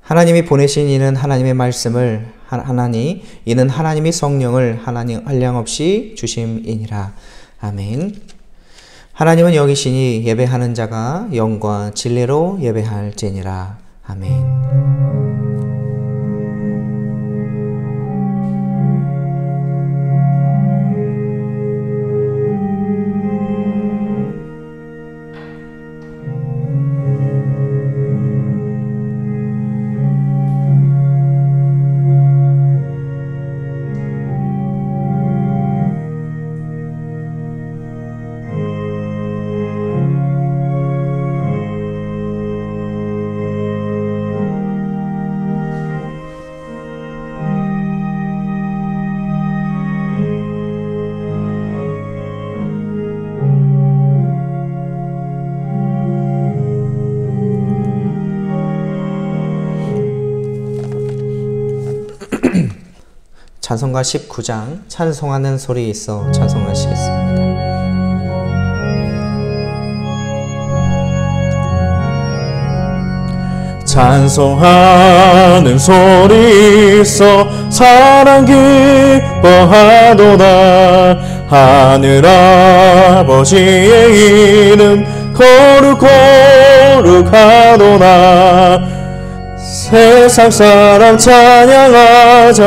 하나님이 보내신 이는 하나님의 말씀을 이는 하나님이 성령을 한량없이 주심이니라. 아멘. 하나님은 여기시니 예배하는 자가 영과 진리로 예배할지니라. 아멘. 찬송가 19장 찬송하는 소리 있어 찬송하시겠습니다. 찬송하는 소리 있어 사랑 기뻐하도다. 하늘아버지의 이름 거룩거룩하도다. 세상 사람 찬양하자.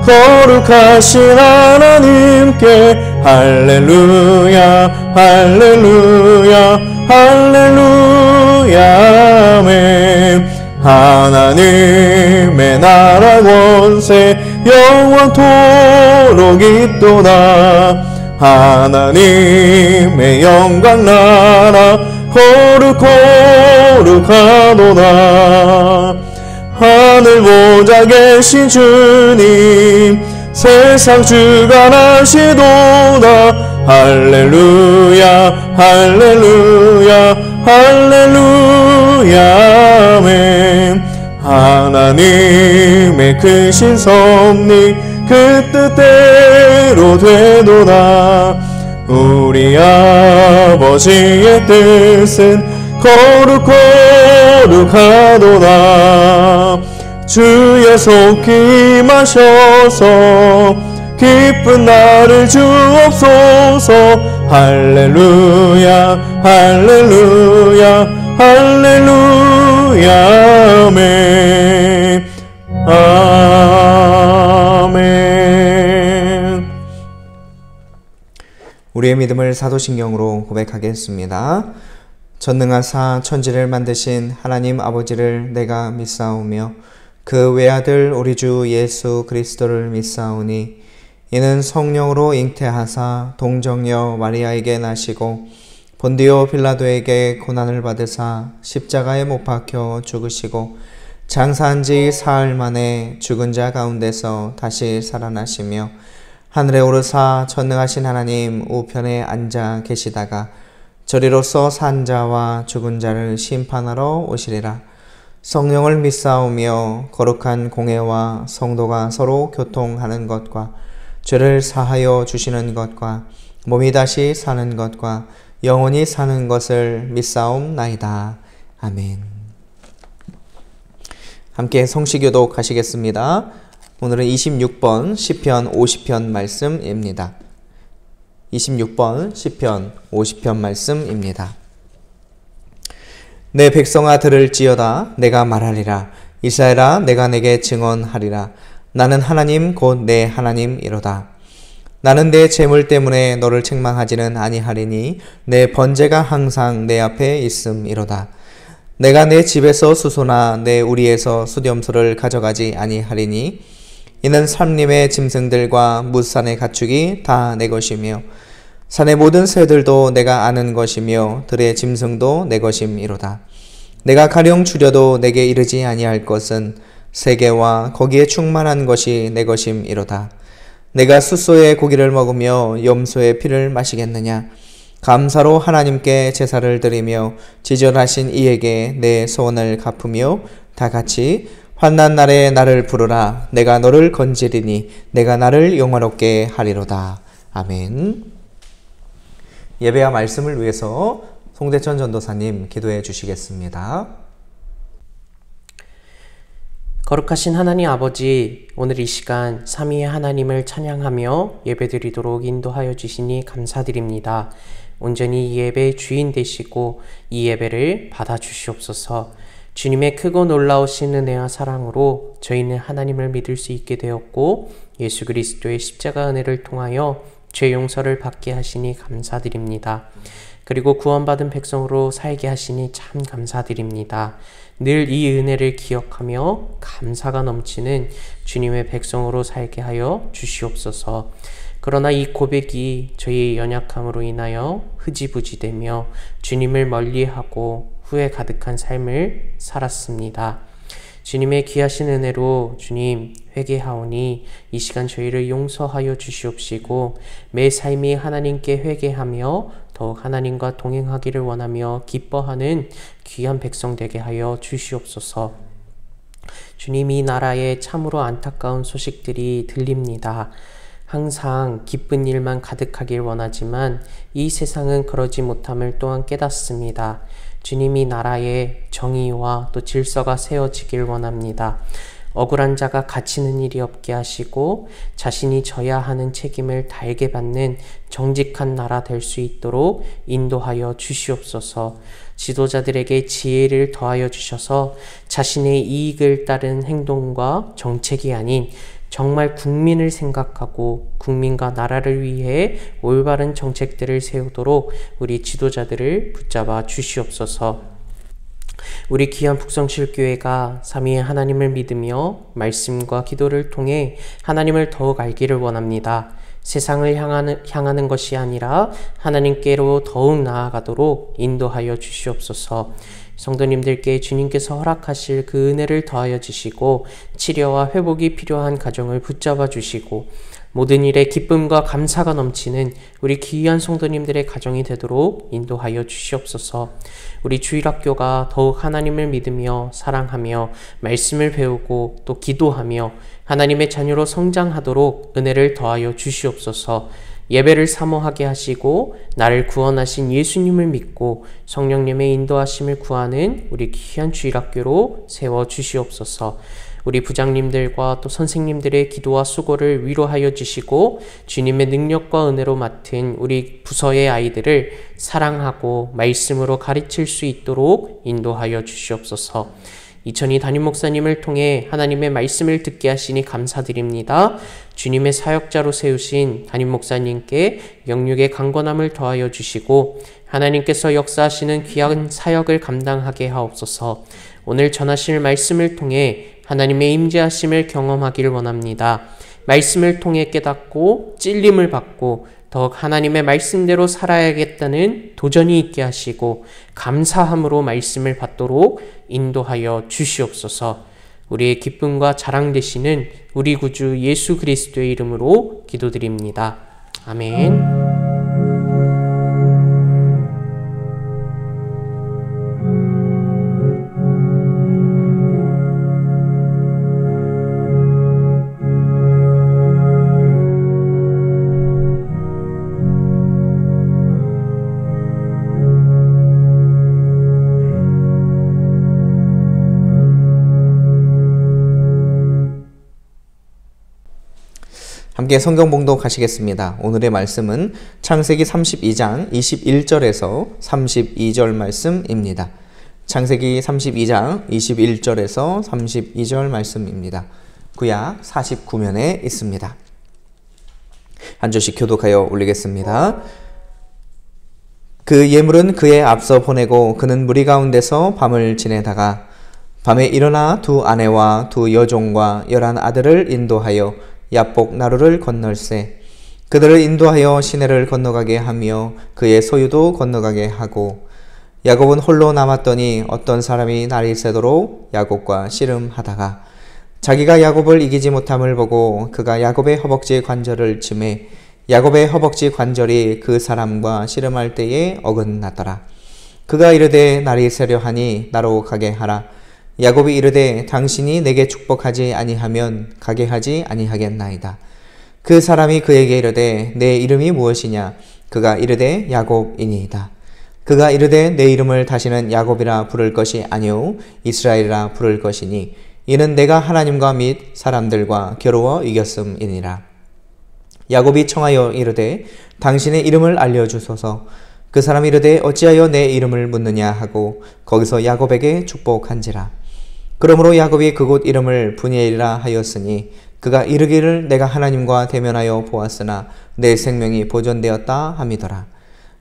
거룩하신 하나님께 할렐루야 할렐루야 할렐루야 아멘. 하나님의 나라 권세 영원토록 있도다. 하나님의 영광 나라 거룩거룩하도다. 하늘 보좌 계신 주님 세상 주관하시도다. 할렐루야 할렐루야 할렐루야 아멘. 하나님의 크신 섭리 그 뜻대로 되도다. 우리 아버지의 뜻은 거룩거룩하도다. 주의 속히 임하셔서 기쁜 날을 주옵소서. 할렐루야 할렐루야 할렐루야 아멘 아멘. 우리의 믿음을 사도신경으로 고백하겠습니다. 전능하사 천지를 만드신 하나님 아버지를 내가 믿사오며 그 외아들 우리 주 예수 그리스도를 믿사오니 이는 성령으로 잉태하사 동정녀 마리아에게 나시고 본디오 빌라도에게 고난을 받으사 십자가에 못 박혀 죽으시고 장사한 지 사흘 만에 죽은 자 가운데서 다시 살아나시며 하늘에 오르사 전능하신 하나님 우편에 앉아 계시다가 저리로서 산 자와 죽은 자를 심판하러 오시리라. 성령을 믿사오며 거룩한 공회와 성도가 서로 교통하는 것과 죄를 사하여 주시는 것과 몸이 다시 사는 것과 영원히 사는 것을 믿사옵나이다. 아멘. 함께 성시교독 하시겠습니다. 오늘은 26번 시편 50편 말씀입니다. 26번 시편 50편 말씀입니다. 내 백성아 들을지어다. 내가 말하리라. 이스라엘아 내가 내게 증언하리라. 나는 하나님 곧 내 하나님이로다. 나는 내 재물 때문에 너를 책망하지는 아니하리니 내 번제가 항상 내 앞에 있음이로다. 내가 내 집에서 수소나 내 우리에서 수렴소를 가져가지 아니하리니 이는 산림의 짐승들과 뭇산의 가축이 다 내 것이며 산의 모든 새들도 내가 아는 것이며 들의 짐승도 내 것임이로다. 내가 가령 줄여도 내게 이르지 아니할 것은 세계와 거기에 충만한 것이 내 것임이로다. 내가 숫소의 고기를 먹으며 염소의 피를 마시겠느냐. 감사로 하나님께 제사를 드리며 지존하신 이에게 내 소원을 갚으며 다 같이 환난 날에 나를 부르라. 내가 너를 건지리니 내가 나를 영화롭게 하리로다. 아멘. 예배와 말씀을 위해서 송대천 전도사님 기도해 주시겠습니다. 거룩하신 하나님 아버지, 오늘 이 시간 삼위의 하나님을 찬양하며 예배드리도록 인도하여 주시니 감사드립니다. 온전히 이 예배의 주인 되시고 이 예배를 받아주시옵소서. 주님의 크고 놀라우신 은혜와 사랑으로 저희는 하나님을 믿을 수 있게 되었고 예수 그리스도의 십자가 은혜를 통하여 죄 용서를 받게 하시니 감사드립니다. 그리고 구원받은 백성으로 살게 하시니 참 감사드립니다. 늘 이 은혜를 기억하며 감사가 넘치는 주님의 백성으로 살게 하여 주시옵소서. 그러나 이 고백이 저희의 연약함으로 인하여 흐지부지되며 주님을 멀리하고 후회 가득한 삶을 살았습니다. 주님의 귀하신 은혜로 주님 회개하오니 이 시간 저희를 용서하여 주시옵시고 매 삶이 하나님께 회개하며 더욱 하나님과 동행하기를 원하며 기뻐하는 귀한 백성 되게 하여 주시옵소서. 주님, 이 나라에 참으로 안타까운 소식들이 들립니다. 항상 기쁜 일만 가득하길 원하지만 이 세상은 그러지 못함을 또한 깨닫습니다. 주님이 나라에 정의와 또 질서가 세워지길 원합니다. 억울한 자가 갇히는 일이 없게 하시고 자신이 져야 하는 책임을 달게 받는 정직한 나라 될 수 있도록 인도하여 주시옵소서. 지도자들에게 지혜를 더하여 주셔서 자신의 이익을 따른 행동과 정책이 아닌 정말 국민을 생각하고 국민과 나라를 위해 올바른 정책들을 세우도록 우리 지도자들을 붙잡아 주시옵소서. 우리 귀한 북성실교회가 삼위의 하나님을 믿으며 말씀과 기도를 통해 하나님을 더욱 알기를 원합니다. 세상을 향하는 것이 아니라 하나님께로 더욱 나아가도록 인도하여 주시옵소서. 성도님들께 주님께서 허락하실 그 은혜를 더하여 주시고 치료와 회복이 필요한 가정을 붙잡아 주시고 모든 일에 기쁨과 감사가 넘치는 우리 귀한 성도님들의 가정이 되도록 인도하여 주시옵소서. 우리 주일학교가 더욱 하나님을 믿으며 사랑하며 말씀을 배우고 또 기도하며 하나님의 자녀로 성장하도록 은혜를 더하여 주시옵소서. 예배를 사모하게 하시고 나를 구원하신 예수님을 믿고 성령님의 인도하심을 구하는 우리 귀한 주일학교로 세워주시옵소서. 우리 부장님들과 또 선생님들의 기도와 수고를 위로하여 주시고 주님의 능력과 은혜로 맡은 우리 부서의 아이들을 사랑하고 말씀으로 가르칠 수 있도록 인도하여 주시옵소서. 이천희 담임 목사님을 통해 하나님의 말씀을 듣게 하시니 감사드립니다. 주님의 사역자로 세우신 담임 목사님께 영육의 강건함을 더하여 주시고 하나님께서 역사하시는 귀한 사역을 감당하게 하옵소서. 오늘 전하실 말씀을 통해 하나님의 임재하심을 경험하기를 원합니다. 말씀을 통해 깨닫고 찔림을 받고 더욱 하나님의 말씀대로 살아야겠다는 도전이 있게 하시고 감사함으로 말씀을 받도록 인도하여 주시옵소서. 우리의 기쁨과 자랑 되시는 우리 구주 예수 그리스도의 이름으로 기도드립니다. 아멘. 함께 성경 봉독하시겠습니다. 오늘의 말씀은 창세기 32장 21절에서 32절 말씀입니다. 창세기 32장 21절에서 32절 말씀입니다. 구약 49면에 있습니다. 한 절씩 교독하여 올리겠습니다. 그 예물은 그의 앞서 보내고 그는 무리 가운데서 밤을 지내다가 밤에 일어나 두 아내와 두 여종과 11 아들을 인도하여 야복 나루를 건널세. 그들을 인도하여 시내를 건너가게 하며 그의 소유도 건너가게 하고 야곱은 홀로 남았더니 어떤 사람이 날이 새도록 야곱과 씨름하다가 자기가 야곱을 이기지 못함을 보고 그가 야곱의 허벅지 관절을 치매 야곱의 허벅지 관절이 그 사람과 씨름할 때에 어긋났더라. 그가 이르되 날이 새려 하니 나로 가게 하라. 야곱이 이르되 당신이 내게 축복하지 아니하면 가게 하지 아니하겠나이다. 그 사람이 그에게 이르되 내 이름이 무엇이냐? 그가 이르되 야곱이니이다. 그가 이르되 내 이름을 다시는 야곱이라 부를 것이 아니오 이스라엘이라 부를 것이니 이는 내가 하나님과 및 사람들과 겨루어 이겼음이니라. 야곱이 청하여 이르되 당신의 이름을 알려주소서. 그 사람이 이르되 어찌하여 내 이름을 묻느냐 하고 거기서 야곱에게 축복한지라. 그러므로 야곱이 그곳 이름을 브니엘이라 하였으니 그가 이르기를 내가 하나님과 대면하여 보았으나 내 생명이 보존되었다 함이더라.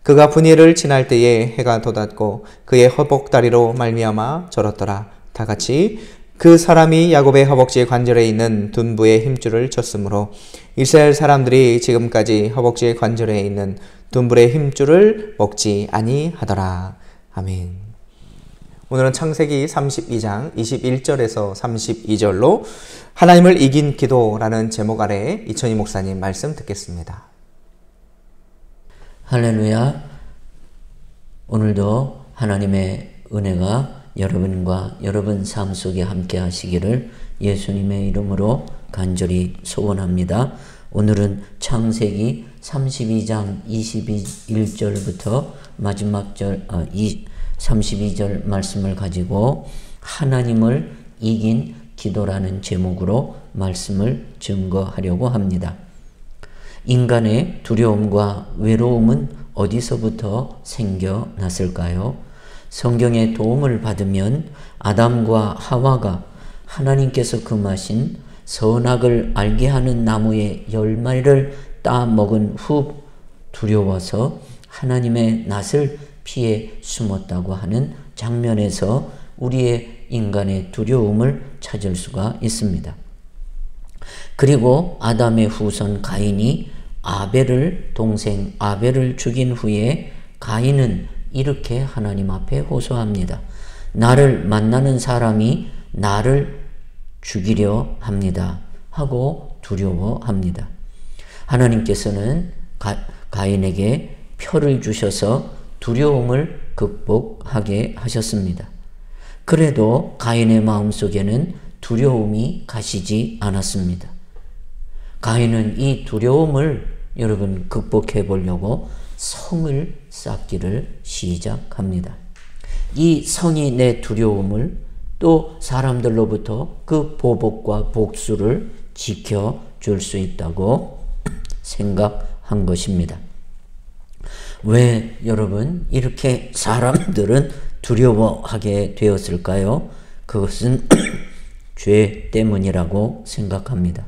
그가 브니엘을 지날 때에 해가 돋았고 그의 허벅다리로 말미암아 절었더라. 다 같이 그 사람이 야곱의 허벅지 관절에 있는 둔부의 힘줄을 쳤으므로 이스라엘 사람들이 지금까지 허벅지 관절에 있는 둔불의 힘줄을 먹지 아니하더라. 아멘. 오늘은 창세기 32장 21절에서 32절로 하나님을 이긴 기도라는 제목 아래 이천희 목사님 말씀 듣겠습니다. 할렐루야. 오늘도 하나님의 은혜가 여러분과 여러분 삶 속에 함께 하시기를 예수님의 이름으로 간절히 소원합니다. 오늘은 창세기 32장 21절부터 마지막 절 32절 말씀을 가지고 하나님을 이긴 기도라는 제목으로 말씀을 증거하려고 합니다. 인간의 두려움과 외로움은 어디서부터 생겨났을까요? 성경의 도움을 받으면 아담과 하와가 하나님께서 금하신 선악을 알게 하는 나무의 열매를 따 먹은 후 두려워서 하나님의 낯을 피해 숨었다고 하는 장면에서 우리의 인간의 두려움을 찾을 수가 있습니다. 그리고 아담의 후손 가인이 동생 아벨을 죽인 후에 가인은 이렇게 하나님 앞에 호소합니다. 나를 만나는 사람이 나를 죽이려 합니다. 하고 두려워합니다. 하나님께서는 가인에게 표를 주셔서 두려움을 극복하게 하셨습니다. 그래도 가인의 마음속에는 두려움이 가시지 않았습니다. 가인은 이 두려움을 여러분 극복해 보려고 성을 쌓기를 시작합니다. 이 성이 내 두려움을 또 사람들로부터 그 보복과 복수를 지켜줄 수 있다고 생각한 것입니다. 왜 여러분 이렇게 사람들은 두려워하게 되었을까요? 그것은 죄 때문이라고 생각합니다.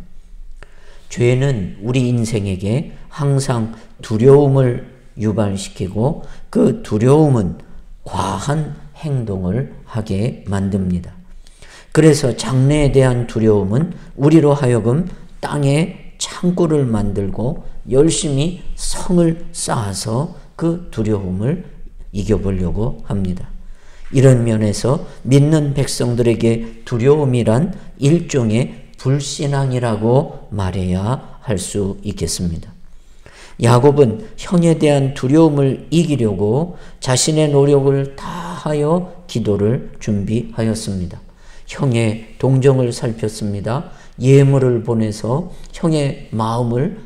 죄는 우리 인생에게 항상 두려움을 유발시키고 그 두려움은 과한 행동을 하게 만듭니다. 그래서 장래에 대한 두려움은 우리로 하여금 땅에 창고를 만들고 열심히 성을 쌓아서 그 두려움을 이겨보려고 합니다. 이런 면에서 믿는 백성들에게 두려움이란 일종의 불신앙이라고 말해야 할 수 있겠습니다. 야곱은 형에 대한 두려움을 이기려고 자신의 노력을 다하여 기도를 준비하였습니다. 형의 동정을 살폈습니다. 예물을 보내서 형의 마음을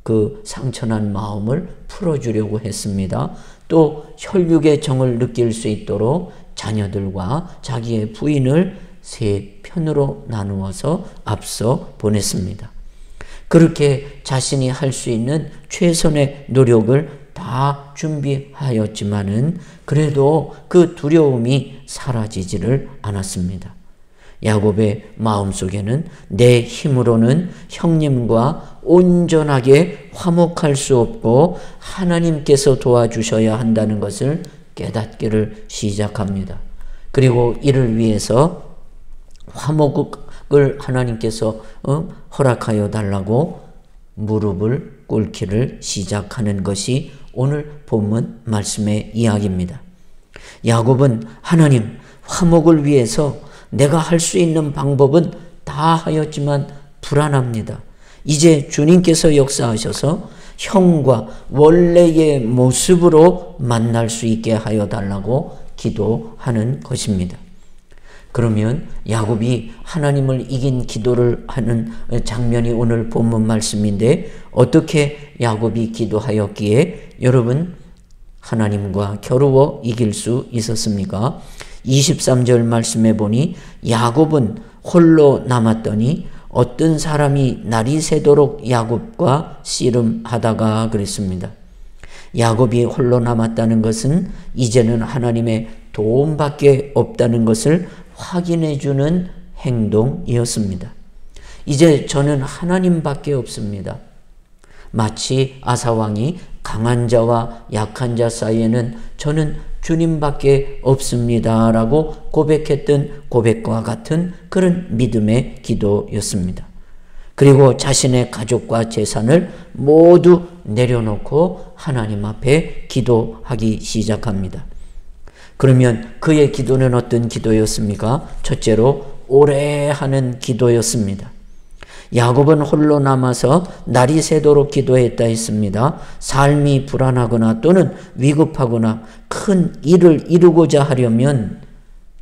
그 상처난 마음을 풀어주려고 했습니다. 또 혈육의 정을 느낄 수 있도록 자녀들과 자기의 부인을 세 편으로 나누어서 앞서 보냈습니다. 그렇게 자신이 할 수 있는 최선의 노력을 다 준비하였지만은 그래도 그 두려움이 사라지지를 않았습니다. 야곱의 마음속에는 내 힘으로는 형님과 온전하게 화목할 수 없고 하나님께서 도와주셔야 한다는 것을 깨닫기를 시작합니다. 그리고 이를 위해서 화목을 하나님께서 허락하여 달라고 무릎을 꿇기를 시작하는 것이 오늘 본문 말씀의 이야기입니다. 야곱은 하나님, 화목을 위해서 내가 할 수 있는 방법은 다 하였지만 불안합니다. 이제 주님께서 역사하셔서 형과 원래의 모습으로 만날 수 있게 하여 달라고 기도하는 것입니다. 그러면 야곱이 하나님을 이긴 기도를 하는 장면이 오늘 본문 말씀인데 어떻게 야곱이 기도하였기에 여러분 하나님과 겨루어 이길 수 있었습니까? 23절 말씀해 보니 야곱은 홀로 남았더니 어떤 사람이 날이 새도록 야곱과 씨름하다가 그랬습니다. 야곱이 홀로 남았다는 것은 이제는 하나님의 도움밖에 없다는 것을 확인해 주는 행동이었습니다. 이제 저는 하나님밖에 없습니다. 마치 아사왕이 강한 자와 약한 자 사이에는 저는 주님밖에 없습니다 라고 고백했던 고백과 같은 그런 믿음의 기도였습니다. 그리고 자신의 가족과 재산을 모두 내려놓고 하나님 앞에 기도하기 시작합니다. 그러면 그의 기도는 어떤 기도였습니까? 첫째로 오래 하는 기도였습니다. 야곱은 홀로 남아서 날이 새도록 기도했다 했습니다. 삶이 불안하거나 또는 위급하거나 큰 일을 이루고자 하려면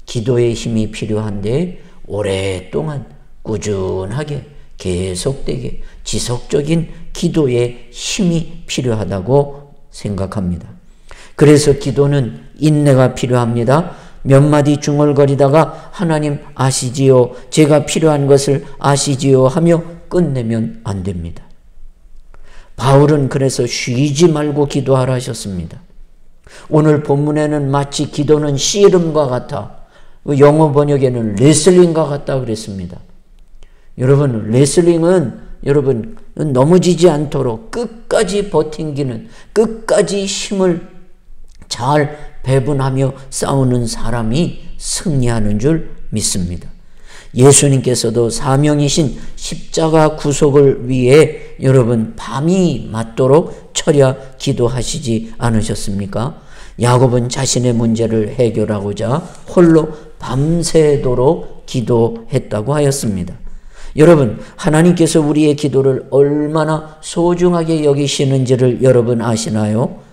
기도의 힘이 필요한데 오랫동안 꾸준하게 계속되게 지속적인 기도의 힘이 필요하다고 생각합니다. 그래서 기도는 인내가 필요합니다. 몇 마디 중얼거리다가 하나님 아시지요? 제가 필요한 것을 아시지요? 하며 끝내면 안 됩니다. 바울은 그래서 쉬지 말고 기도하라 하셨습니다. 오늘 본문에는 마치 기도는 씨름과 같아, 영어 번역에는 레슬링과 같다 그랬습니다. 여러분, 레슬링은 여러분 넘어지지 않도록 끝까지 버팅기는, 끝까지 힘을 잘 배분하며 싸우는 사람이 승리하는 줄 믿습니다. 예수님께서도 사명이신 십자가 구속을 위해 여러분 밤이 맞도록 철야 기도하시지 않으셨습니까? 야곱은 자신의 문제를 해결하고자 홀로 밤새도록 기도했다고 하였습니다. 여러분, 하나님께서 우리의 기도를 얼마나 소중하게 여기시는지를 여러분 아시나요?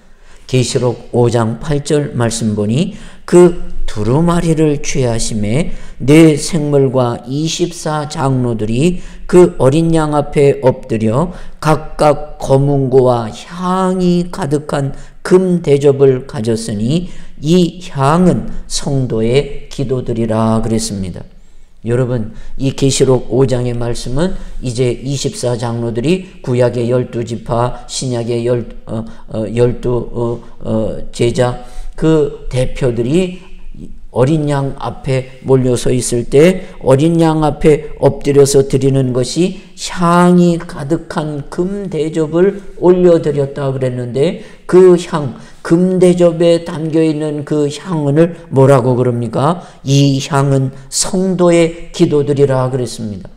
계시록 5장 8절 말씀 보니 그 두루마리를 취하심에 네 생물과 24장로들이 그 어린 양 앞에 엎드려 각각 검은고와 향이 가득한 금 대접을 가졌으니 이 향은 성도의 기도들이라 그랬습니다. 여러분, 이 계시록 5장의 말씀은 이제 24장로들이 구약의 12지파, 신약의 12 제자, 그 대표들이 어린 양 앞에 몰려서 있을 때 어린 양 앞에 엎드려서 드리는 것이 향이 가득한 금 대접을 올려드렸다 그랬는데 그 향, 금 대접에 담겨있는 그 향을 뭐라고 그럽니까? 이 향은 성도의 기도들이라 그랬습니다.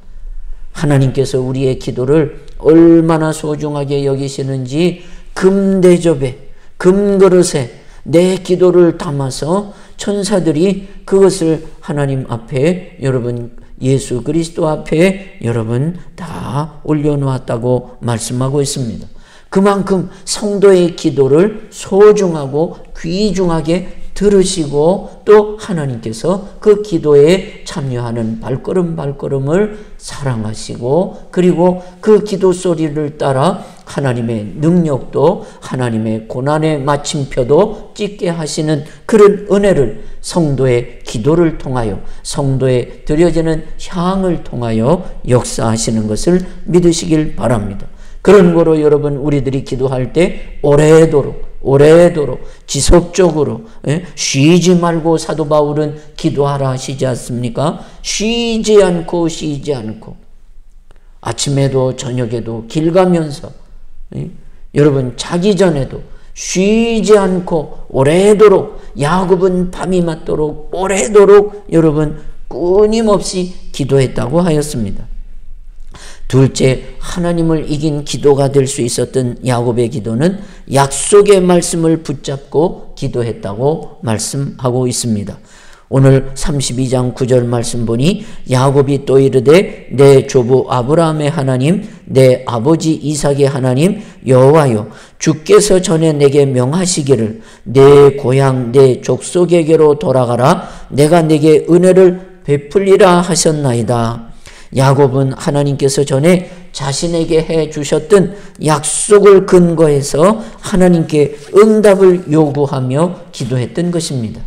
하나님께서 우리의 기도를 얼마나 소중하게 여기시는지 금 대접에, 금 그릇에 내 기도를 담아서 천사들이 그것을 하나님 앞에 여러분 예수 그리스도 앞에 여러분 다 올려놓았다고 말씀하고 있습니다. 그만큼 성도의 기도를 소중하고 귀중하게 들으시고 또 하나님께서 그 기도에 참여하는 발걸음을 사랑하시고 그리고 그 기도 소리를 따라 하나님의 능력도 하나님의 고난의 마침표도 찍게 하시는 그런 은혜를 성도의 기도를 통하여 성도에 드려지는 향을 통하여 역사하시는 것을 믿으시길 바랍니다. 그런 거로 여러분 우리들이 기도할 때 오래도록 지속적으로 쉬지 말고 사도 바울은 기도하라 하시지 않습니까? 쉬지 않고 아침에도 저녁에도 길 가면서 여러분 자기 전에도 쉬지 않고 오래도록 야곱은 밤이 맞도록 오래도록 여러분 끊임없이 기도했다고 하였습니다. 둘째, 하나님을 이긴 기도가 될 수 있었던 야곱의 기도는 약속의 말씀을 붙잡고 기도했다고 말씀하고 있습니다. 오늘 32장 9절 말씀 보니 야곱이 또 이르되 내 조부 아브라함의 하나님 내 아버지 이삭의 하나님 여호와여 주께서 전에 내게 명하시기를 내 고향 내 족속에게로 돌아가라 내가 내게 은혜를 베풀리라 하셨나이다. 야곱은 하나님께서 전에 자신에게 해 주셨던 약속을 근거해서 하나님께 응답을 요구하며 기도했던 것입니다.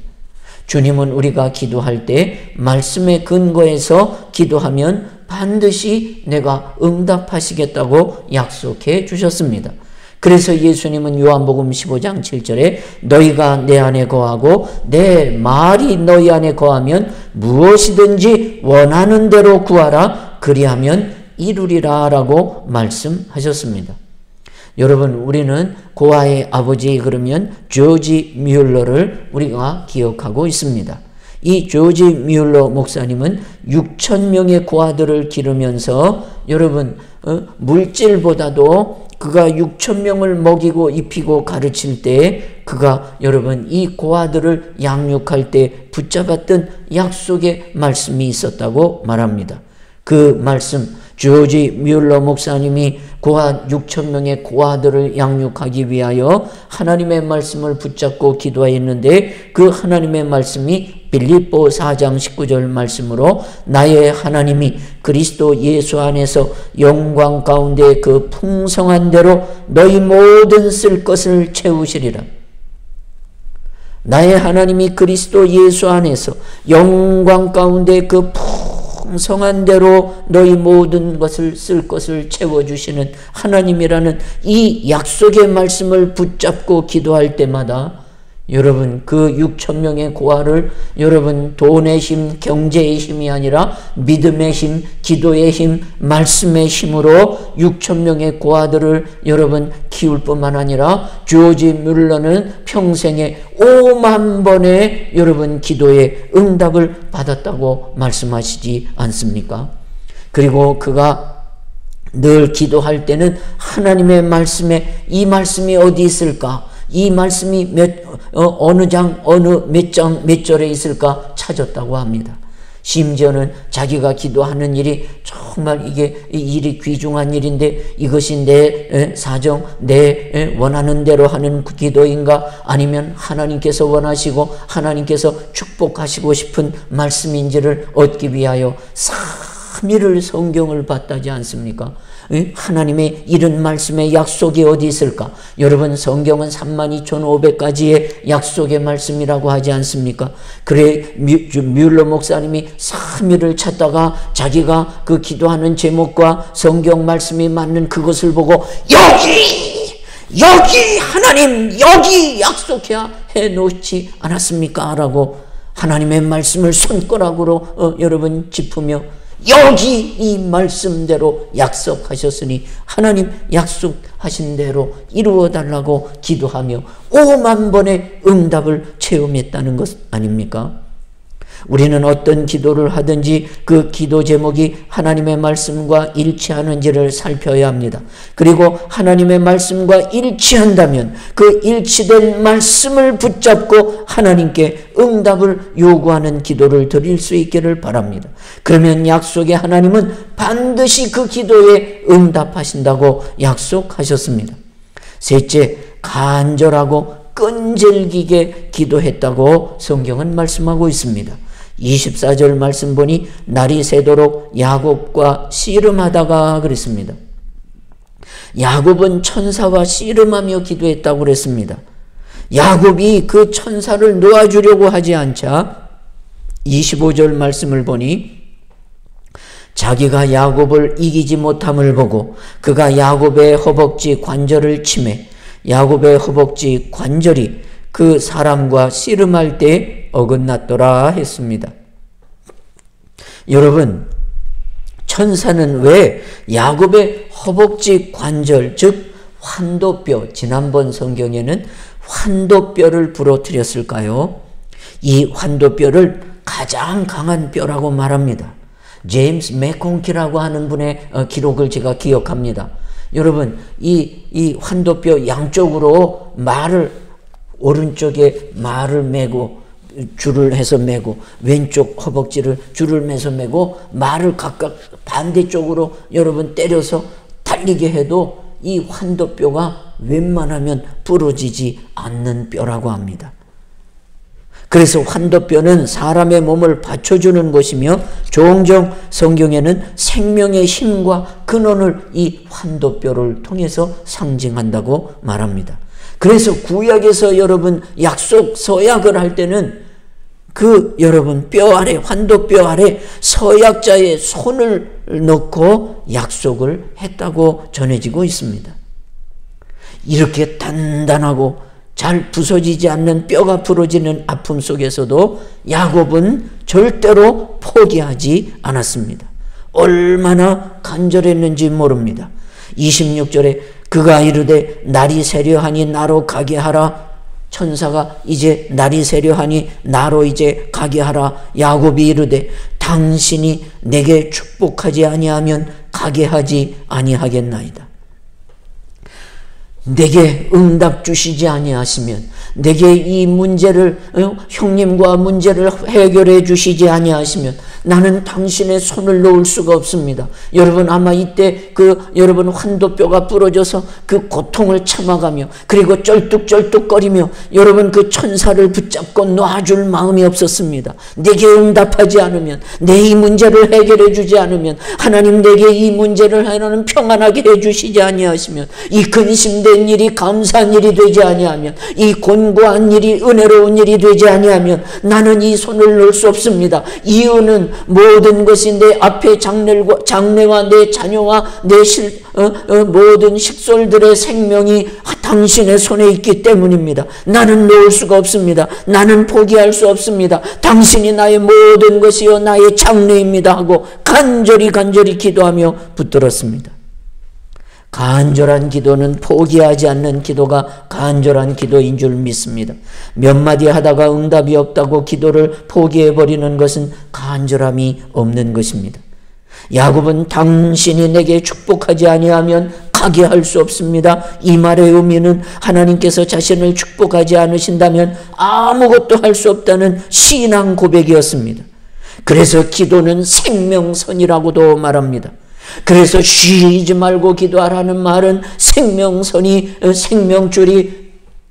주님은 우리가 기도할 때 말씀에 근거해서 기도하면 반드시 내가 응답하시겠다고 약속해 주셨습니다. 그래서 예수님은 요한복음 15장 7절에 너희가 내 안에 거하고 내 말이 너희 안에 거하면 무엇이든지 원하는 대로 구하라 그리하면 이루리라 라고 말씀하셨습니다. 여러분, 우리는 고아의 아버지 그러면 조지 뮬러를 우리가 기억하고 있습니다. 이 조지 뮬러 목사님은 6,000명의 고아들을 기르면서 여러분 물질보다도 그가 6,000명을 먹이고 입히고 가르칠 때 그가 여러분 이 고아들을 양육할 때 붙잡았던 약속의 말씀이 있었다고 말합니다. 그 말씀, 조지 뮬러 목사님이 고아 6,000명의 고아들을 양육하기 위하여 하나님의 말씀을 붙잡고 기도했는데 그 하나님의 말씀이 빌립보 4장 19절 말씀으로 나의 하나님이 그리스도 예수 안에서 영광 가운데 그 풍성한 대로 너희 모든 쓸 것을 채우시리라. 나의 하나님이 그리스도 예수 안에서 영광 가운데 그 풍성한 대로 너희 모든 것을 쓸 것을 채워주시는 하나님이라는 이 약속의 말씀을 붙잡고 기도할 때마다 여러분 그 6,000명의 고아를 여러분 돈의 힘, 경제의 힘이 아니라 믿음의 힘, 기도의 힘, 말씀의 힘으로 6,000명의 고아들을 여러분 키울 뿐만 아니라 조지 뮬러는 평생에 5만 번의 여러분 기도의 응답을 받았다고 말씀하시지 않습니까? 그리고 그가 늘 기도할 때는 하나님의 말씀에 이 말씀이 어디 있을까? 이 말씀이 어느 장, 어느 몇 장, 몇 절에 있을까 찾았다고 합니다. 심지어는 자기가 기도하는 일이 정말 이게 일이 귀중한 일인데 이것이 내 사정, 내 원하는 대로 하는 기도인가 아니면 하나님께서 원하시고 하나님께서 축복하시고 싶은 말씀인지를 얻기 위하여 3일을 성경을 봤다지 않습니까? 하나님의 이런 말씀의 약속이 어디 있을까? 여러분 성경은 32,500가지의 약속의 말씀이라고 하지 않습니까? 그래 뮬러 목사님이 3일을 찾다가 자기가 그 기도하는 제목과 성경 말씀이 맞는 그것을 보고 여기 하나님 여기 약속해야 해놓지 않았습니까? 라고 하나님의 말씀을 손가락으로 여러분 짚으며 여기 이 말씀대로 약속하셨으니 하나님 약속하신 대로 이루어 달라고 기도하며 5만 번의 응답을 체험했다는 것 아닙니까? 우리는 어떤 기도를 하든지 그 기도 제목이 하나님의 말씀과 일치하는지를 살펴야 합니다. 그리고 하나님의 말씀과 일치한다면 그 일치된 말씀을 붙잡고 하나님께 응답을 요구하는 기도를 드릴 수 있기를 바랍니다. 그러면 약속의 하나님은 반드시 그 기도에 응답하신다고 약속하셨습니다. 셋째, 간절하고 끈질기게 기도했다고 성경은 말씀하고 있습니다. 24절 말씀 보니 날이 새도록 야곱과 씨름하다가 그랬습니다. 야곱은 천사와 씨름하며 기도했다고 그랬습니다. 야곱이 그 천사를 놓아주려고 하지 않자 25절 말씀을 보니 자기가 야곱을 이기지 못함을 보고 그가 야곱의 허벅지 관절을 치매 야곱의 허벅지 관절이 그 사람과 씨름할 때 어긋났더라 했습니다. 여러분, 천사는 왜 야곱의 허벅지 관절, 즉 환도뼈, 지난번 성경에는 환도뼈를 부러뜨렸을까요? 이 환도뼈를 가장 강한 뼈라고 말합니다. 제임스 맥콩키라고 하는 분의 기록을 제가 기억합니다. 여러분, 이 환도뼈 양쪽으로 말을 오른쪽에 말을 메고 줄을 해서 메고 왼쪽 허벅지를 줄을 매서 메고 말을 각각 반대쪽으로 여러분 때려서 달리게 해도 이 환도뼈가 웬만하면 부러지지 않는 뼈라고 합니다. 그래서 환도뼈는 사람의 몸을 받쳐주는 것이며 종종 성경에는 생명의 힘과 근원을 이 환도뼈를 통해서 상징한다고 말합니다. 그래서 구약에서 여러분 약속 서약을 할 때는 여러분 뼈 아래, 환도뼈 아래 서약자의 손을 넣고 약속을 했다고 전해지고 있습니다. 이렇게 단단하고 잘 부서지지 않는 뼈가 부러지는 아픔 속에서도 야곱은 절대로 포기하지 않았습니다. 얼마나 간절했는지 모릅니다. 26절에 그가 이르되 날이 새려하니 나로 가게 하라. 천사가 이제 날이 새려하니 나로 이제 가게 하라. 야곱이 이르되 당신이 내게 축복하지 아니하면 가게 하지 아니하겠나이다. 내게 응답 주시지 아니하시면, 내게 이 문제를 형님과 문제를 해결해 주시지 아니하시면 나는 당신의 손을 놓을 수가 없습니다. 여러분 아마 이때 여러분 환도뼈가 부러져서 그 고통을 참아가며 그리고 쩔뚝쩔뚝거리며 여러분 그 천사를 붙잡고 놔줄 마음이 없었습니다. 내게 응답하지 않으면, 내 이 문제를 해결해 주지 않으면, 하나님 내게 이 문제를 하나님 평안하게 해 주시지 아니하시면, 이 근심된 일이 감사한 일이 되지 아니하면, 이 곤고한 일이 은혜로운 일이 되지 아니하면 나는 이 손을 놓을 수 없습니다. 이유는 모든 것이 내 앞에 장래와 내 자녀와 내 모든 식솔들의 생명이 당신의 손에 있기 때문입니다. 나는 놓을 수가 없습니다. 나는 포기할 수 없습니다. 당신이 나의 모든 것이요 나의 장래입니다 하고 간절히 기도하며 붙들었습니다. 간절한 기도는 포기하지 않는 기도가 간절한 기도인 줄 믿습니다. 몇 마디 하다가 응답이 없다고 기도를 포기해버리는 것은 간절함이 없는 것입니다. 야곱은 당신이 내게 축복하지 아니하면 가게 할 수 없습니다. 이 말의 의미는 하나님께서 자신을 축복하지 않으신다면 아무것도 할 수 없다는 신앙 고백이었습니다. 그래서 기도는 생명선이라고도 말합니다. 그래서 쉬지 말고 기도하라는 말은 생명줄이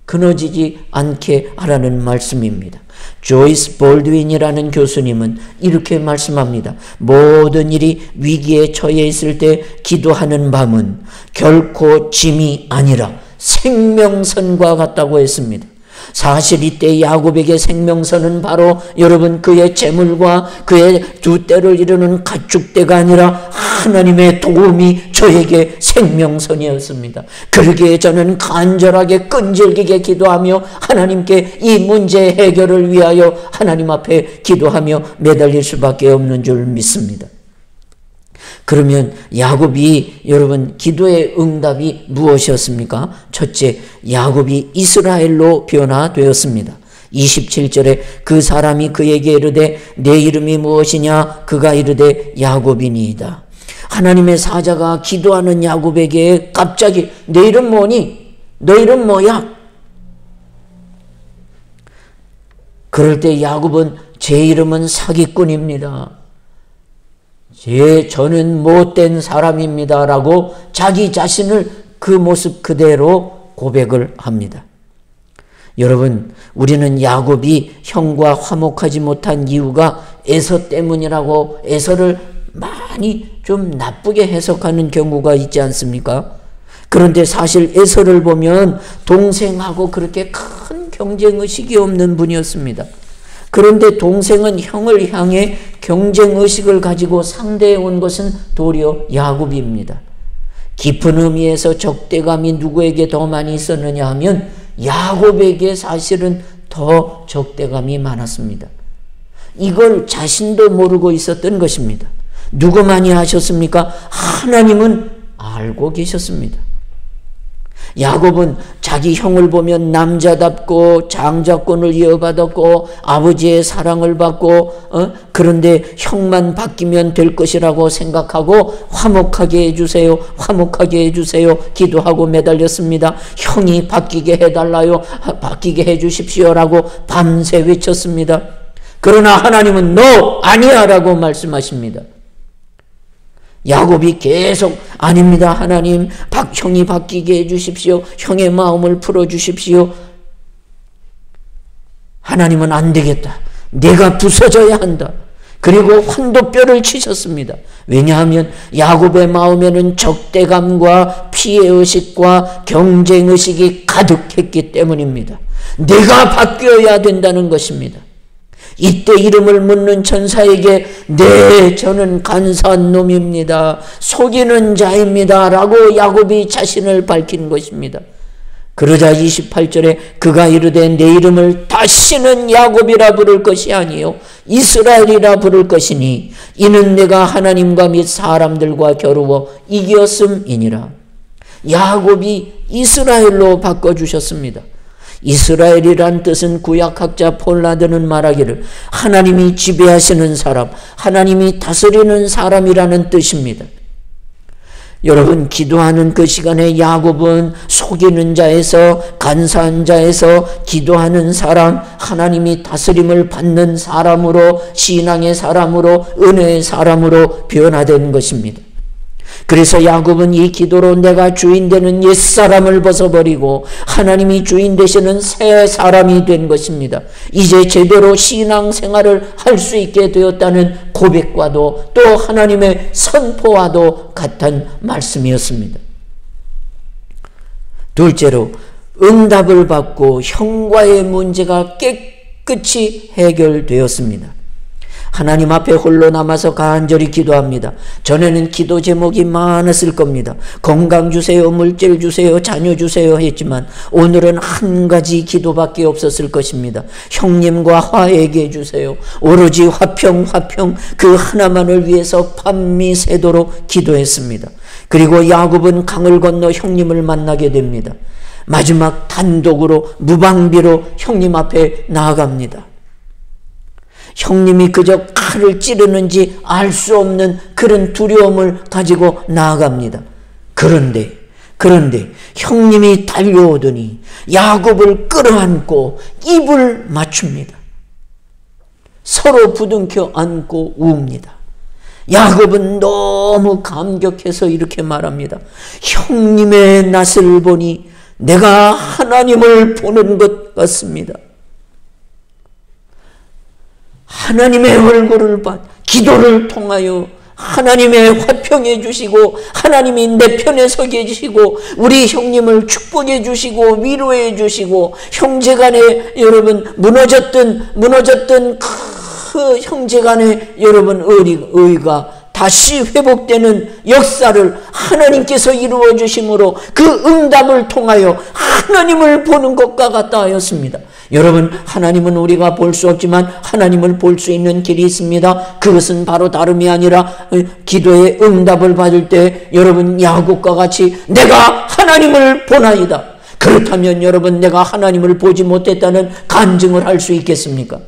끊어지지 않게 하라는 말씀입니다. 조이스 볼드윈이라는 교수님은 이렇게 말씀합니다. 모든 일이 위기에 처해 있을 때 기도하는 밤은 결코 짐이 아니라 생명선과 같다고 했습니다. 사실 이때 야곱에게 생명선은 바로 여러분 그의 재물과 그의 두 때를 이루는 가축대가 아니라 하나님의 도움이 저에게 생명선이었습니다. 그러기에 저는 간절하게 끈질기게 기도하며 하나님께 이 문제 해결을 위하여 하나님 앞에 기도하며 매달릴 수밖에 없는 줄 믿습니다. 그러면 야곱이 여러분 기도의 응답이 무엇이었습니까? 첫째, 야곱이 이스라엘로 변화되었습니다. 27절에 그 사람이 그에게 이르되 내 이름이 무엇이냐? 그가 이르되 야곱이니이다. 하나님의 사자가 기도하는 야곱에게 갑자기 내 이름 뭐니? 너 이름 뭐야? 그럴 때 야곱은 제 이름은 사기꾼입니다. 저는 못된 사람입니다 라고 자기 자신을 그 모습 그대로 고백을 합니다. 여러분, 우리는 야곱이 형과 화목하지 못한 이유가 에서 때문이라고 에서를 많이 좀 나쁘게 해석하는 경우가 있지 않습니까? 그런데 사실 에서를 보면 동생하고 그렇게 큰 경쟁의식이 없는 분이었습니다. 그런데 동생은 형을 향해 경쟁의식을 가지고 상대해 온 것은 도리어 야곱입니다. 깊은 의미에서 적대감이 누구에게 더 많이 있었느냐 하면 야곱에게 사실은 더 적대감이 많았습니다. 이걸 자신도 모르고 있었던 것입니다. 누구만이 아셨습니까? 하나님은 알고 계셨습니다. 야곱은 자기 형을 보면 남자답고 장자권을 이어받았고 아버지의 사랑을 받고 그런데 형만 바뀌면 될 것이라고 생각하고 화목하게 해주세요, 화목하게 해주세요 기도하고 매달렸습니다. 형이 바뀌게 해달라요, 바뀌게 해주십시오라고 밤새 외쳤습니다. 그러나 하나님은 너 아니야 라고 말씀하십니다. 야곱이 계속 아닙니다. 하나님, 형이 바뀌게 해주십시오. 형의 마음을 풀어주십시오. 하나님은 안 되겠다. 내가 부서져야 한다. 그리고 환도뼈를 치셨습니다. 왜냐하면 야곱의 마음에는 적대감과 피해의식과 경쟁의식이 가득했기 때문입니다. 내가 바뀌어야 된다는 것입니다. 이때 이름을 묻는 천사에게 저는 간사한 놈입니다. 속이는 자입니다. 라고 야곱이 자신을 밝힌 것입니다. 그러자 28절에 그가 이르되 내 이름을 다시는 야곱이라 부를 것이 아니요 이스라엘이라 부를 것이니 이는 내가 하나님과 및 사람들과 겨루어 이겼음이니라. 야곱이 이스라엘로 바꿔주셨습니다. 이스라엘이란 뜻은 구약학자 폴라드는 말하기를 하나님이 지배하시는 사람, 하나님이 다스리는 사람이라는 뜻입니다. 여러분, 기도하는 그 시간에 야곱은 속이는 자에서, 간사한 자에서 기도하는 사람, 하나님이 다스림을 받는 사람으로, 신앙의 사람으로, 은혜의 사람으로 변화된 것입니다. 그래서 야곱은 이 기도로 내가 주인 되는 옛사람을 벗어버리고 하나님이 주인 되시는 새 사람이 된 것입니다. 이제 제대로 신앙생활을 할 수 있게 되었다는 고백과도 또 하나님의 선포와도 같은 말씀이었습니다. 둘째로, 응답을 받고 형과의 문제가 깨끗이 해결되었습니다. 하나님 앞에 홀로 남아서 간절히 기도합니다. 전에는 기도 제목이 많았을 겁니다. 건강 주세요, 물질 주세요, 자녀 주세요 했지만 오늘은 한 가지 기도밖에 없었을 것입니다. 형님과 화해게 해주세요. 오로지 화평 그 하나만을 위해서 밤이 새도록 기도했습니다. 그리고 야곱은 강을 건너 형님을 만나게 됩니다. 마지막 단독으로 무방비로 형님 앞에 나아갑니다. 형님이 그저 칼을 찌르는지 알 수 없는 그런 두려움을 가지고 나아갑니다. 그런데 형님이 달려오더니 야곱을 끌어안고 입을 맞춥니다. 서로 부둥켜 안고 웁니다. 야곱은 너무 감격해서 이렇게 말합니다. 형님의 낯을 보니 내가 하나님을 보는 것 같습니다. 하나님의 얼굴을 기도를 통하여 하나님의 화평해 주시고 하나님이 내 편에 서게 해주시고 우리 형님을 축복해 주시고 위로해 주시고 형제간에 여러분 무너졌던 그 형제간에 여러분 의가 다시 회복되는 역사를 하나님께서 이루어 주심으로 그 응답을 통하여 하나님을 보는 것과 같다 하였습니다. 여러분, 하나님은 우리가 볼 수 없지만 하나님을 볼 수 있는 길이 있습니다. 그것은 바로 다름이 아니라 기도의 응답을 받을 때 여러분 야곱과 같이 내가 하나님을 보나이다. 그렇다면 여러분 내가 하나님을 보지 못했다는 간증을 할 수 있겠습니까?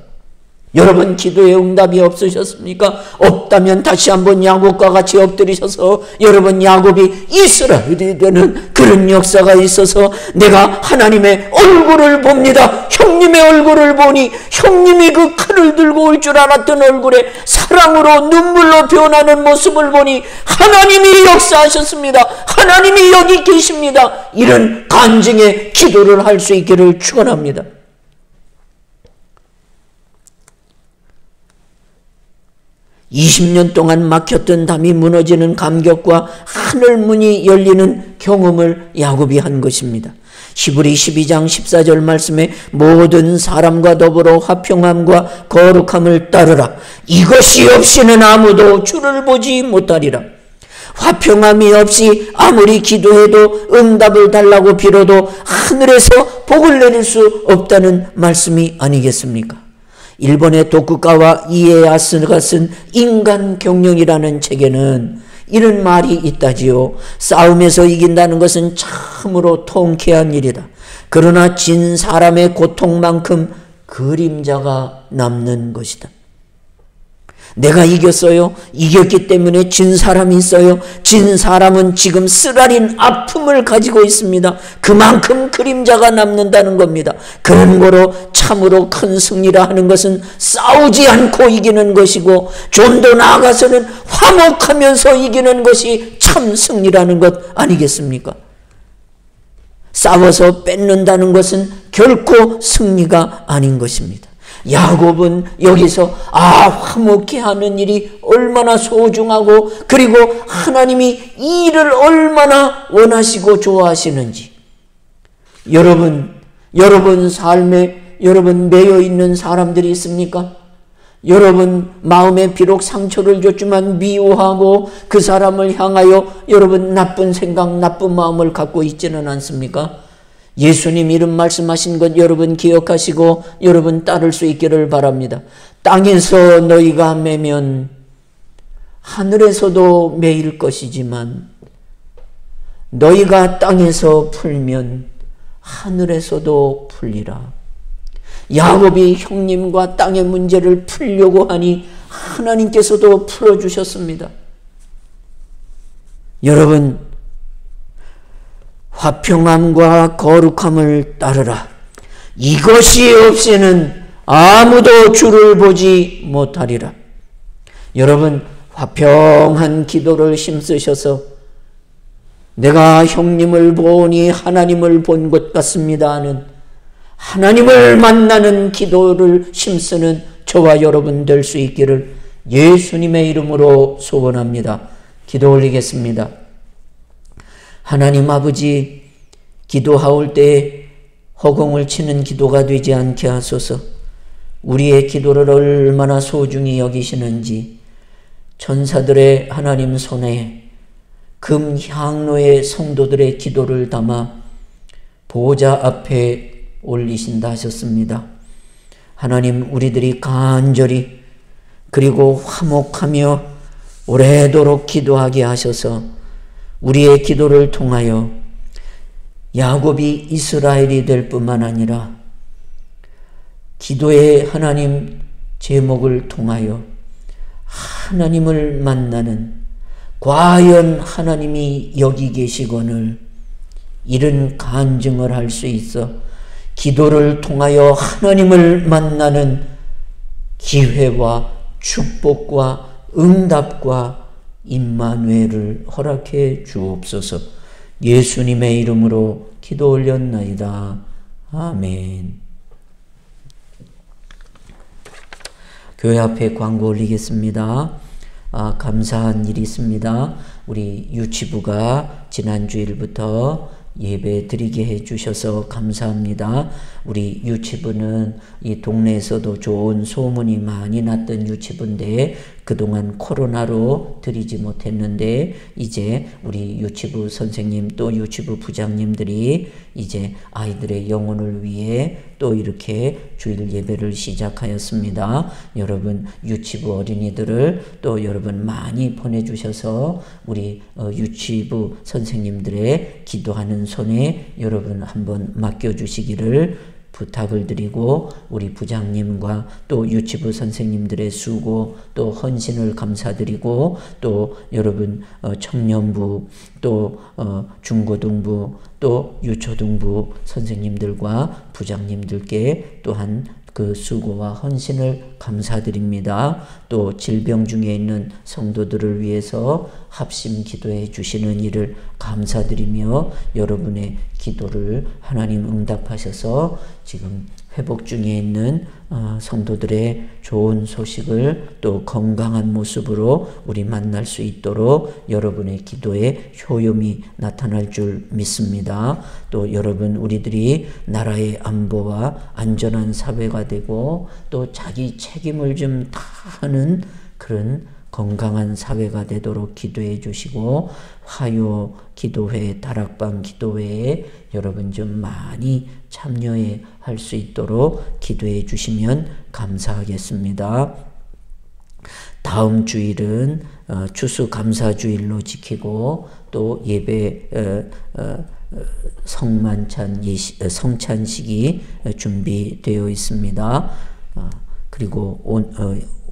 여러분 기도의 응답이 없으셨습니까? 없다면 다시 한번 야곱과 같이 엎드리셔서 여러분 야곱이 이스라엘이 되는 그런 역사가 있어서 내가 하나님의 얼굴을 봅니다. 형님의 얼굴을 보니 형님이 그 칼을 들고 올 줄 알았던 얼굴에 사랑으로 눈물로 변하는 모습을 보니 하나님이 역사하셨습니다. 하나님이 여기 계십니다. 이런 간증의 기도를 할 수 있기를 축원합니다. (20년) 동안 막혔던 담이 무너지는 감격과 하늘문이 열리는 경험을 야곱이 한 것입니다. 히브리 12장 14절 말씀에 모든 사람과 더불어 화평함과 거룩함을 따르라. 이것이 없이는 아무도 주를 보지 못하리라. 화평함이 없이 아무리 기도해도 응답을 달라고 빌어도 하늘에서 복을 내릴 수 없다는 말씀이 아니겠습니까? 일본의 도쿠가와 이에야스가 쓴 인간 경영이라는 책에는 이런 말이 있다지요. 싸움에서 이긴다는 것은 참으로 통쾌한 일이다. 그러나 진 사람의 고통만큼 그림자가 남는 것이다. 내가 이겼어요. 이겼기 때문에 진 사람이 있어요. 진 사람은 지금 쓰라린 아픔을 가지고 있습니다. 그만큼 그림자가 남는다는 겁니다. 그런 거로 참으로 큰 승리라 하는 것은 싸우지 않고 이기는 것이고 좀 더 나아가서는 화목하면서 이기는 것이 참 승리라는 것 아니겠습니까? 싸워서 뺏는다는 것은 결코 승리가 아닌 것입니다. 야곱은 여기서 화목해 하는 일이 얼마나 소중하고 그리고 하나님이 이 일을 얼마나 원하시고 좋아하시는지 여러분 삶에 여러분 매여 있는 사람들이 있습니까? 여러분 마음에 비록 상처를 줬지만 미워하고 그 사람을 향하여 여러분 나쁜 생각, 나쁜 마음을 갖고 있지는 않습니까? 예수님 이름 말씀하신 것 여러분 기억하시고 여러분 따를 수 있기를 바랍니다. 땅에서 너희가 매면 하늘에서도 매일 것이지만 너희가 땅에서 풀면 하늘에서도 풀리라. 야곱이 형님과 땅의 문제를 풀려고 하니 하나님께서도 풀어주셨습니다. 여러분, 화평함과 거룩함을 따르라. 이것이 없이는 아무도 주를 보지 못하리라. 여러분, 화평한 기도를 힘쓰셔서 내가 형님을 보니 하나님을 본 것 같습니다 하는 하나님을 만나는 기도를 힘쓰는 저와 여러분 될 수 있기를 예수님의 이름으로 소원합니다. 기도 올리겠습니다. 하나님 아버지, 기도하올 때 허공을 치는 기도가 되지 않게 하소서. 우리의 기도를 얼마나 소중히 여기시는지 천사들의 하나님 손에 금향로의 성도들의 기도를 담아 보호자 앞에 올리신다 하셨습니다. 하나님, 우리들이 간절히 그리고 화목하며 오래도록 기도하게 하셔서 우리의 기도를 통하여 야곱이 이스라엘이 될 뿐만 아니라 기도의 하나님 제목을 통하여 하나님을 만나는 과연 하나님이 여기 계시거늘 이런 간증을 할 수 있어 기도를 통하여 하나님을 만나는 기회와 축복과 응답과 임마누엘을 허락해 주옵소서. 예수님의 이름으로 기도 올렸나이다. 아멘. 교회 앞에 광고 올리겠습니다. 감사한 일이 있습니다. 우리 유치부가 지난 주일부터 예배 드리게 해주셔서 감사합니다. 우리 유치부는 이 동네에서도 좋은 소문이 많이 났던 유치부인데 그동안 코로나로 드리지 못했는데 이제 우리 유치부 선생님 또 유치부 부장님들이 이제 아이들의 영혼을 위해 또 이렇게 주일 예배를 시작하였습니다. 여러분 유치부 어린이들을 또 여러분 많이 보내주셔서 우리 유치부 선생님들의 기도하는 손에 여러분 한번 맡겨주시기를 부탁을 드리고 우리 부장님과 또 유치부 선생님들의 수고 또 헌신을 감사드리고 또 여러분 청년부 또 중고등부 또 유초등부 선생님들과 부장님들께 또한 그 수고와 헌신을 감사드립니다. 또 질병 중에 있는 성도들을 위해서 합심 기도해 주시는 일을 감사드리며 여러분의 기도를 하나님 응답하셔서 지금 회복 중에 있는 성도들의 좋은 소식을 또 건강한 모습으로 우리 만날 수 있도록 여러분의 기도에 효용이 나타날 줄 믿습니다. 또 여러분 우리들이 나라의 안보와 안전한 사회가 되고 또 자기 책임을 좀 다 하는 그런 건강한 사회가 되도록 기도해 주시고 화요 기도회, 다락방 기도회에 여러분 좀 많이 참여해 할 수 있도록 기도해 주시면 감사하겠습니다. 다음 주일은 추수감사주일로 지키고 또 예배 성찬식이 준비되어 있습니다. 그리고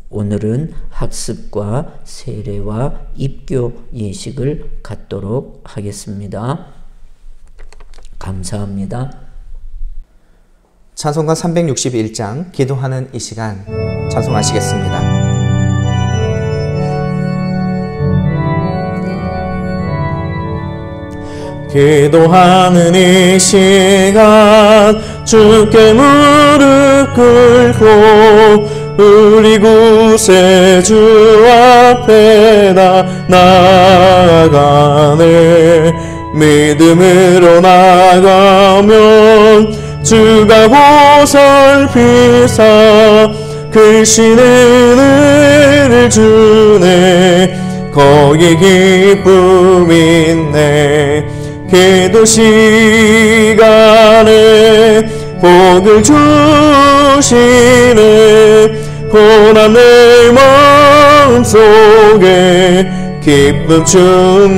오늘은 학습과 세례와 입교 예식을 갖도록 하겠습니다. 감사합니다. 찬송가 361장 기도하는 이 시간 찬송하시겠습니다. 기도하는 이 시간 주께 무릎 꿇고 우리 구세주 앞에 나아가네. 믿음으로 나가면 주가 보살피사 크신 은혜를 주네. 거기 기쁨 있네. 기도 시간에 복을 주시네. 고난 내 마음속에 기쁨 충만하네.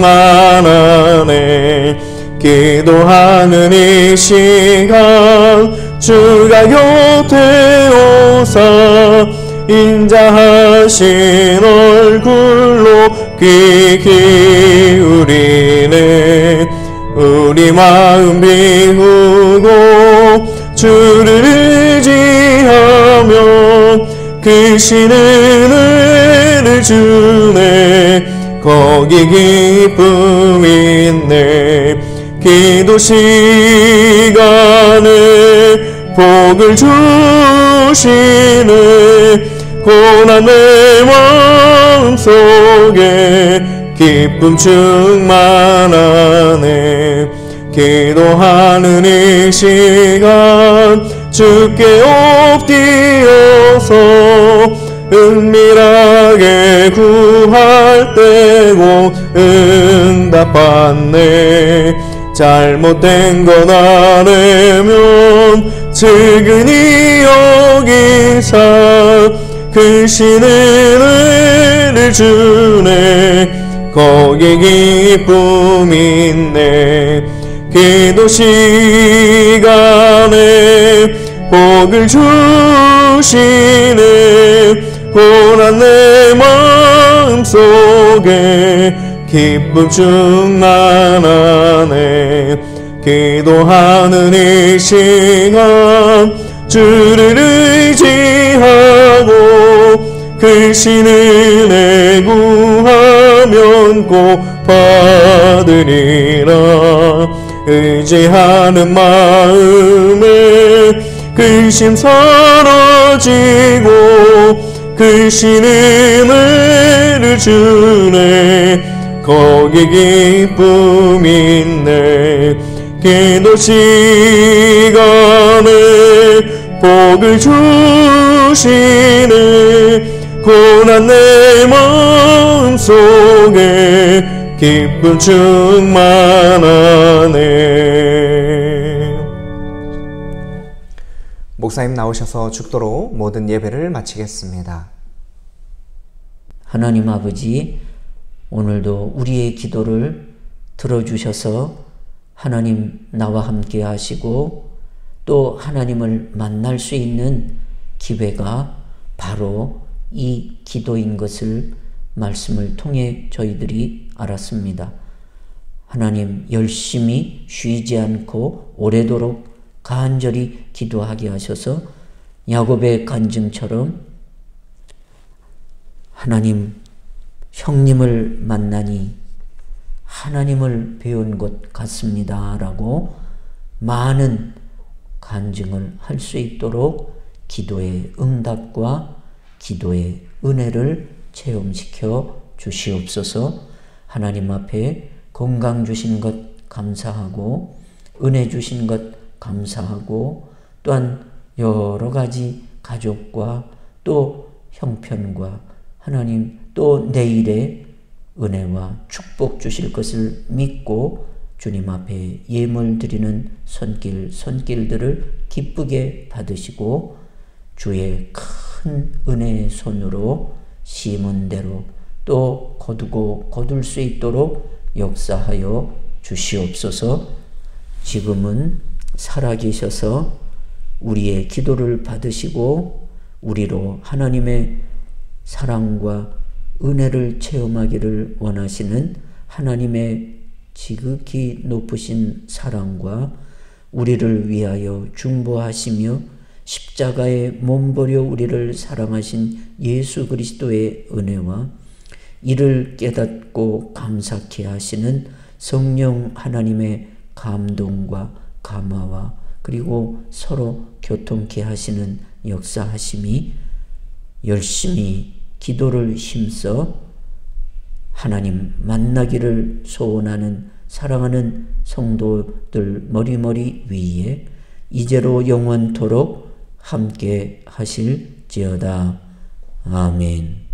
기도하는 이 시간 주가 곁에 오사 인자하신 얼굴로 귀 기울이네. 우리 마음 비우고 주를 의지하며 크신 은혜를 주네. 거기 기쁨 있네. 기도 시간에 복을 주시네. 고난 내 마음속에 기쁨 충만하네. 기도하는 이 시간 주께 엎드려서 은밀하게 구할 때고 응답받네. 잘못된 것 아니면 측은히 여기사 크신 은혜를 주네. 거기 기쁨 있네. 기도 시간에 복을 주시네. 고난 내 마음속에 기쁨 충만하네. 기도하는 이 시간 주를 의지하고 크신 은혜 구하면 꼭 받으리라. 의지하는 마음에 근심 사라지고 크신 은혜를 주네. 거기 기쁨 있네. 기도 시간에 복을 주시네. 고난 내 마음속에 기쁨 충만하네. 목사님 나오셔서 죽도록 모든 예배를 마치겠습니다. 하나님 아버지, 오늘도 우리의 기도를 들어주셔서 하나님 나와 함께 하시고 또 하나님을 만날 수 있는 기회가 바로 이 기도인 것을 말씀을 통해 저희들이 알았습니다. 하나님 열심히 쉬지 않고 오래도록 간절히 기도하게 하셔서 야곱의 간증처럼 하나님 형님을 만나니 하나님을 배운 것 같습니다 라고 많은 간증을 할 수 있도록 기도의 응답과 기도의 은혜를 체험시켜 주시옵소서. 하나님 앞에 건강 주신 것 감사하고 은혜 주신 것 감사하고 또한 여러 가지 가족과 또 형편과 하나님 또 내일의 은혜와 축복 주실 것을 믿고 주님 앞에 예물 드리는 손길들을 기쁘게 받으시고 주의 큰 은혜의 손으로 심은 대로 또 거두고 거둘 수 있도록 역사하여 주시옵소서. 지금은 살아계셔서 우리의 기도를 받으시고 우리로 하나님의 사랑과 은혜를 체험하기를 원하시는 하나님의 지극히 높으신 사랑과 우리를 위하여 중보하시며 십자가에 몸버려 우리를 사랑하신 예수 그리스도의 은혜와 이를 깨닫고 감사케 하시는 성령 하나님의 감동과 감화와 그리고 서로 교통케 하시는 역사하심이 열심히 기도를 힘써 하나님 만나기를 소원하는 사랑하는 성도들 머리머리 위에 이제로 영원토록 함께 하실 주실지어다. 아멘.